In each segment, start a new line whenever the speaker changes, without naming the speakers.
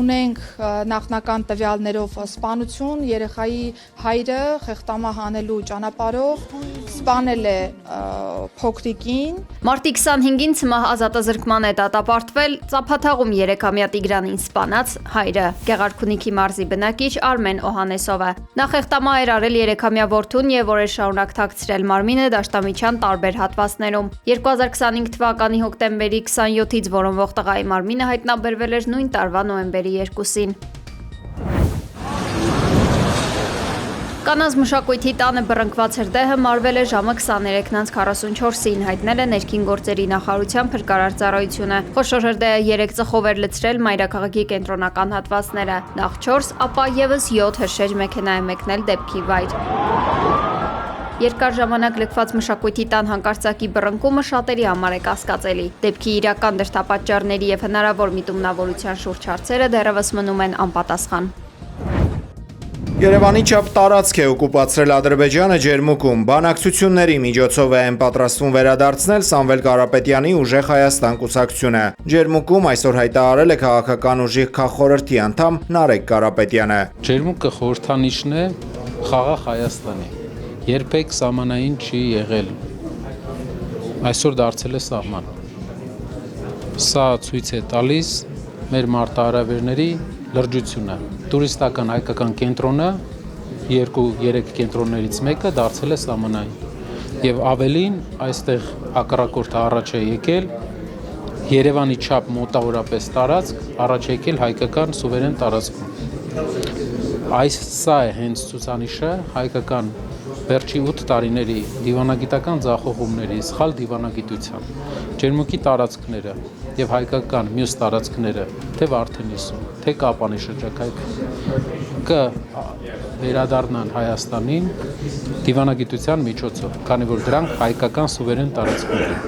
ունենք նախնական տվյալներով սպանություն, երեխայի հայրը խեղտամահ հանելու ճանապարհով սպանել է փոքրիկին։
Մարտի 25-ին ցմահ ազատազրկման է դատապարտվել ծափաթաղում 3-ամյա Տիգրանին սպանած հայրը, Գեղարքունիքի մարզի բնակիչ Արմեն Օհանեսովը։ Նա խեղտամահ էր արել 3-ամյա որդուն եւ օրեր շարունակ թաքցրել մարմինը դաշտամիջյան տարբեր հատվածներում։ 2025 թվականի հոկտեմբերի 27-ից որոնվող տղայի մարմինը հայտնաբերվել էր նույն տարվա նոյեմբերի 2-ին։ Կանանց մշակույթի տանը բռնկված հրդեհը մարվել է ժամը 23:44-ին, հայտնել է ներքին գործերի նախարարության փրկարար ծառայությունը։ Խոշոր հրդեհը 3 ծխով էր լցրել մայրաքաղաքի կենտրոնական հատվածները, նախ 4, ապա եւս 7 հրշեջ մեքենա է մեկնել դեպքի վայր։ Երկար ժամանակ լքված մշակույթի տան հանկարծակի բռնկումը շատերի համար է կասկածելի։ Դեպքի իրական դրդապատճառների եւ հնարավոր միտումնավորության շուրջ հարցերը դեռևս մնում են անպատասխան։
Երևանի չափ տարածք է օկուպացրել Ադրբեջանը ջերմուկում։ Բանակցությունների միջոցով է պատրաստվում վերադարձնել Սամվել Կարապետյանի Ուժեղ Հայաստան կուսակցությունը։ Ջերմուկում այսօր հայտարարել է քաղաքական ուժի քաղխորհրդի անդամ Նարեկ Կարապետյանը։
Ջերմուկը խորհրդանիշն է խաղաղ Հայաստանի։ Երբեք սահմանային չի եղել, այսօր դարձել է սահման։ Սա ցույց է տալիս մեր մարտահրավերների լրջությունը։ Տուրիստական հայկական կենտրոնը 2-3 կենտրոններից մեկը դարձել է սահմանային։ Եվ ավելին այստեղ հակառակորդը առաջ է եկել Երևանի չափ մոտավորապես տարածք, առաջ է եկել հայկական սուվերեն տարածքում։ Սա է հենց ցուցանիշը հայկական վերջի 8 տարիների դիվանագիտական ձախողումների, սխալ դիվանագիտության, ջերմուկի տարածքները եւ հայկական մյուս տարածքները, թե Վարդենիսում, թե Կապանի շրջակայքում վերադառնան Հայաստանին դիվանագիտության միջոցով, քանի որ դրանք հայկական սուվերեն տարածքներ են։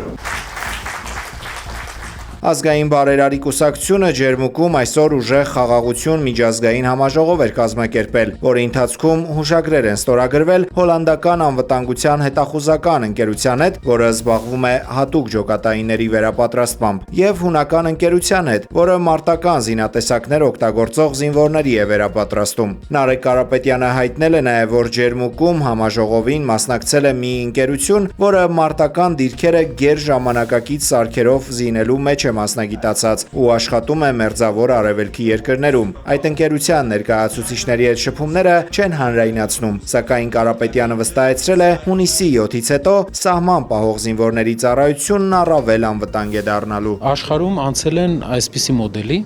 Ազգային բարերարի կուսակցությունը ջերմուկում այսօր ուժեղ խաղաղություն միջազգային համաժողով էր կազմակերպել, որի ընթացքում հուշագրեր են ստորագրվել հոլանդական անվտանգության հետախուզական ընկերության հետ, որը զբաղվում է հատուկ ջոկատայինների վերապատրաստմամբ, եւ հունական ընկերության հետ, որը մարտական զինատեսակներ օգտագործող զինվորների է վերապատրաստում։ Նարեկ Կարապետյանը հայտնել է նաեւ, որ ջերմուկում համաժողովին մասնակցել է մի ընկերություն, որը մարտական դիրքերը գերժամանակակից սարքերով զինելու մեջ մասնագիտացած ու աշխատում է մերձավոր արևելքի երկրներում։ Այդ ընկերության ներկայացուցիչների հետ շփումները չեն հանրայնացնում, սակայն Կարապետյանը վստահեցրել է հունիսի 7-ից հետո սահման պահող զինվորների ծառայությունն առավել անվտանգ է դառնալու։
Աշխարհում անցել են այսպիսի մոդելի,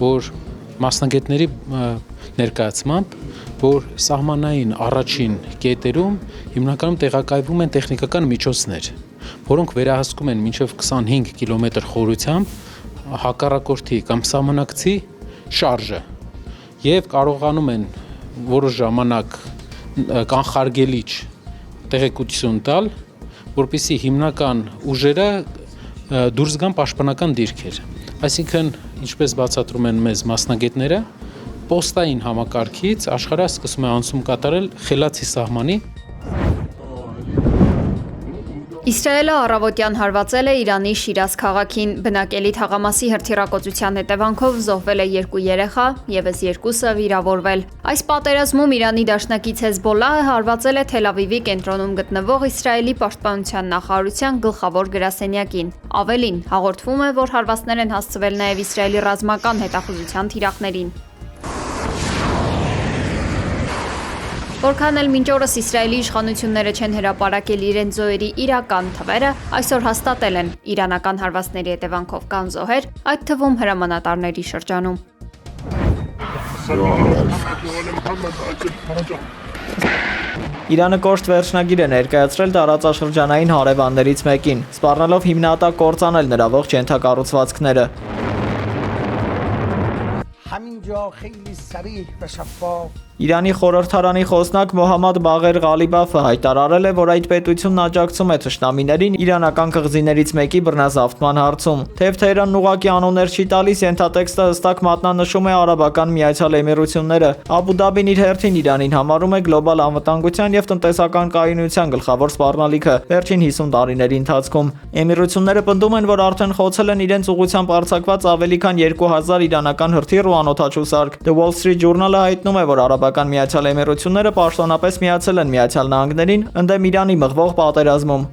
որ մասնագետների ներկայացմամբ, որ սահմանային առաջին կետերում հիմնականում տեղակայվում են տեխնիկական միջոցներ, որոնք վերահսկում են մինչև 25 կիլոմետր խորությամբ հակառակորդի կամ սահմանակցի շարժը եւ կարողանում են որոշ ժամանակ կանխարգելիչ տեղեկություն տալ, որպեսզի հիմնական ուժերը դուրս գան պաշտպանական դիրքեր։ Այսինքն, ինչպես բացատրում են մեզ մասնագետները, պոստային համակարգից աշխարհը սկսում է անցում կատարել խելացի սահմանի։
Իսրայելը առավոտյան հարվածել է Իրանի Շիրազ քաղաքին, բնակելի թաղամասի հրթիռակոծության հետևանքով զոհվել է 2 երեխա, եւս 2-ը վիրավորվել։ Այս պատերազմում Իրանի դաշնակից Հեզբոլլահը հարվածել է Թել Ավիվի կենտրոնում գտնվող Իսրայելի պաշտպանության նախարարության գլխավոր գրասենյակին։ Ավելին, հաղորդվում է, որ հարվածներ են հասցվել նաեւ Իսրայելի ռազմական հետախուզության թիրախներին։ Որքան էլ մինչ օրս Իսրայելի իշխանությունները չեն հրապարակել իրենց զոհերի իրական թվերը, այսօր հաստատել են իրանական հարվածների հետևանքով կան զոհեր, այդ թվում հրամանատարների շրջանում։
Իրանը կոշտ վերջնագիր է ներկայացրել տարածաշրջանային հարևաններից մեկին, սպառնալով հիմնատակ կործանել նրա ողջ ենթակառուցվածքները։
همینجا خیلی صریح و شفاف
Իրանի խորհրդարանի խոսնակ Մոհամմադ Բաղեր Ղալիբաֆը հայտարարել է, որ այդ պետությունն աջակցում է թշնամիներին իրանական կղզիներից մեկի բռնազավթման հարցում։ Թեև Թեհրանն ուղղակի անուններ չի տալիս, ենթատեքստը հստակ մատնանշում է Արաբական Միացյալ Էմիրությունները։ Աբու Դաբին իր հերթին Իրանին համարում է գլոբալ անվտանգության եւ տնտեսական կայունության գլխավոր սպառնալիքը վերջին 50 տարիների ընթացքում։ Էմիրությունները պնդում են, որ արդեն խոցել են իրենց ուղղությամբ արձակված ավելի քան 2000 իրանական հրթիռ ու անօդաչու սարք։ The Wall Street Journal-ը հայտնում է, որ Արաբական Միացյալ Էմիրությունները պաշտոնապես միացել են Միացյալ Նահանգներին ընդդեմ Իրանի մղվող պատերազմում։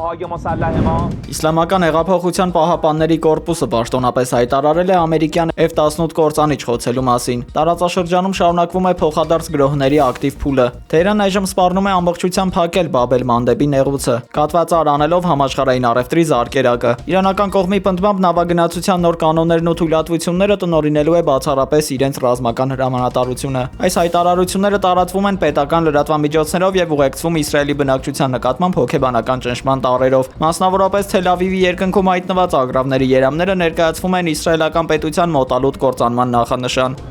Իսլամական հեղափոխության պահապանների կորպուսը պաշտոնապես հայտարարել է ամերիկյան F-18 կործանիչ խոցելու մասին։ Տարածաշրջանում շարունակվում է փոխադարձ գրոհների ակտիվ փուլը։ Թեհրանն այժմ սպառնում է ամբողջությամբ փակել Բաբ el-Մանդեբի նեղուցը, կաթվածար անելով համաշխարհային առևտրի զարկերակը։ Իրանական կողմի պնդմամբ նավագնացության նոր կանոններն ու թույլատվությունները տնօրինելու է բացառապես իրենց ռազմական հրամանատարությունը։ Այս հայտարարությունները տարածվում են պետական լրատվամիջոցներով եւ ուղեկցվում Իսրայելի բնակչության նկատմամբ հոգեբանական ճնշման տարերով։ Մասնավորապես Թել Ավիվի երկնքում հայտնված ագրավների երամները ներկայացվում են իսրայելական պետության մոտալուտ կործանման նախանշան։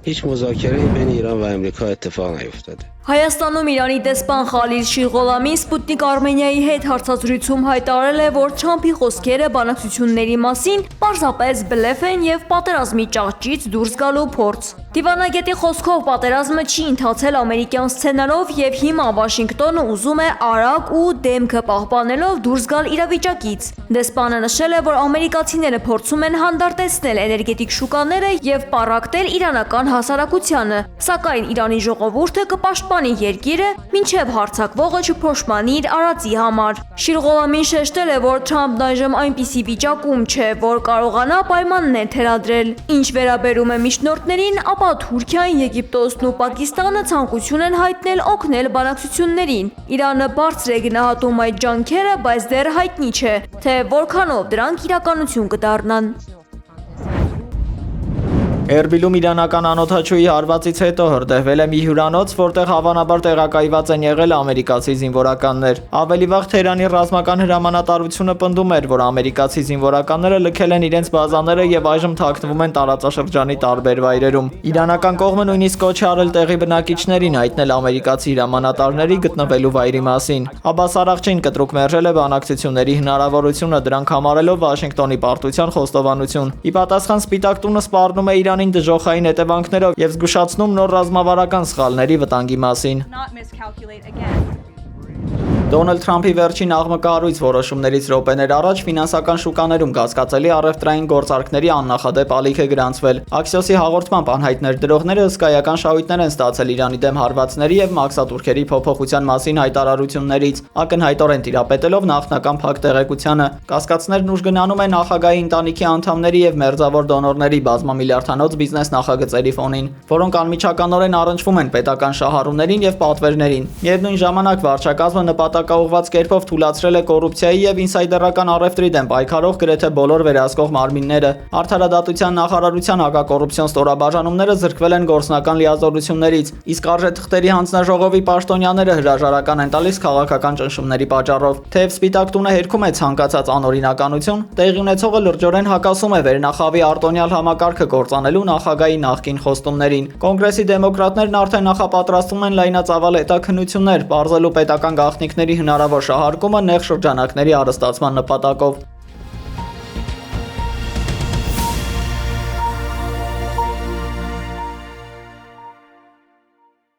هیچ مذاکره‌ای بین ایران و امریکا اتفاق نیفتاده.
Հայաստանում Իրանի դեսպան Խալիլ Շիղոլամին Սպուտնիկ Արմենիայի հետ հարցազրույցում հայտարարել է, որ Թրամփի խոսքերը բանակցությունների մասին պարզապես բլեֆ են եւ պատերազմի ճահճից դուրս գալու փորձ։ Դիվանագետի խոսքով պատերազմը չի ընթացել ամերիկյան սցենարով եւ հիմա Վաշինգտոնը ուզում է արագ ու դեմքը պահպանելով դուրս գալ իրավիճակից։ Դեսպանը նշել է, որ ամերիկացիները փորձում են հանդարտեցնել էներգետիկ շուկաները եւ պառակտել իրանական հասարակությանը, սակայն Իրանի ժողովուրդը կպաշտպանի երկիրը, մինչև հարձակվողը չփոշմանի իր արածի համար։ Շիրղոլամին շեշտել է, որ Թրամփն այժմ այնպիսի վիճակում չէ, որ կարողանա պայմաններ թելադրել։ Ինչ վերաբերում է միջնորդներին, ապա Թուրքիան, Եգիպտոսն ու Պակիստանը ցանկություն են հայտնել օգնել բանակցություններին։ Իրանը բարձր է գնահատում այդ ջանքերը, բայց դեռ հայտնի չէ, թե որքանով դրանք իրականություն կդառնան։
Էրբիլում իրանական անօդաչուի հարվածից հետո հրդեհվել է մի հյուրանոց, որտեղ հավանաբար տեղակայված են եղել ամերիկացի զինվորականներ։ Ավելի վաղ Թեհրանի ռազմական հրամանատարությունը պնդում էր, որ ամերիկացի զինվորականները լքել են իրենց բազաները եւ այժմ թաքնվում են տարածաշրջանի տարբեր վայրերում։ Իրանական կողմը նույնիսկ կոչ է արել տեղի բնակիչներին հայտնել ամերիկացի հրամանատարների գտնվելու վայրի մասին։ Աբբաս Արաղչին կտրուկ մերժել է բանակցությունների հնարավորությունը, դրանք համարելով Վաշինգտոնի պարտության խոստովանություն։ Ի պատասխան Սպիտակ տունը սպառնում է Իրանին դժոխային հետևանքներով եւ զգուշացնում նոր ռազմավարական սխալների վտանգի մասին։ Դոնալդ Թրամփի վերջին աղմկահարույց որոշումներից րոպեներ առաջ ֆինանսական շուկաներում կասկածելի առևտրային գործարքների աննախադեպ ալիք է գրանցվել։ Axios-ի հաղորդմամբ անհայտ ներդրողները հսկայական շահույթներ են ստացել Իրանի դեմ հարվածների եւ մաքսատուրքերի փոփոխության մասին հայտարարություններից, ակնհայտորեն տիրապետելով նախնական փակ տեղեկությանը։ Կասկածներն ուժգնանում են նախագահի ընտանիքի անդամների եւ մերձավոր դոնորների բազմամիլիարդանոց բիզնես նախագծերի ֆոնին, որոնք անմիջականորեն առնչվում են պետական շահառուներին եւ պատվերներին։ Միևնույն ժամանակ վարչակազմը նպատակաուղղված կերպով թույլատրել է կոռուպցիայի եւ ինսայդերական առևտրի դեմ պայքարող գրեթե բոլոր վերահսկող մարմինները։ Արդարադատության նախարարության հակակոռուպցիոն ստորաբաժանումները զրկվել են գործնական լիազորություններից, իսկ արժեթղթերի հանձնաժողովի պաշտոնյաները հրաժարական են տալիս քաղաքական ճնշումների պատճառով։ Թեև Սպիտակ տունը հերքում է ցանկացած անօրինականություն, տեղի ունեցողը լրջորեն հակասում է վերնախավի արտոնյալ համակարգը կործանելու նախագահի նախկին խոստումներին։ Կոնգրեսի դեմոկրատներն արդեն նախապատրաստվում են լայնածավալ հետաքննություններ, բարձելու պետական գաղտնիքների հնարավոր շահարկումը նեղ շրջանակների հարստացման նպատակով։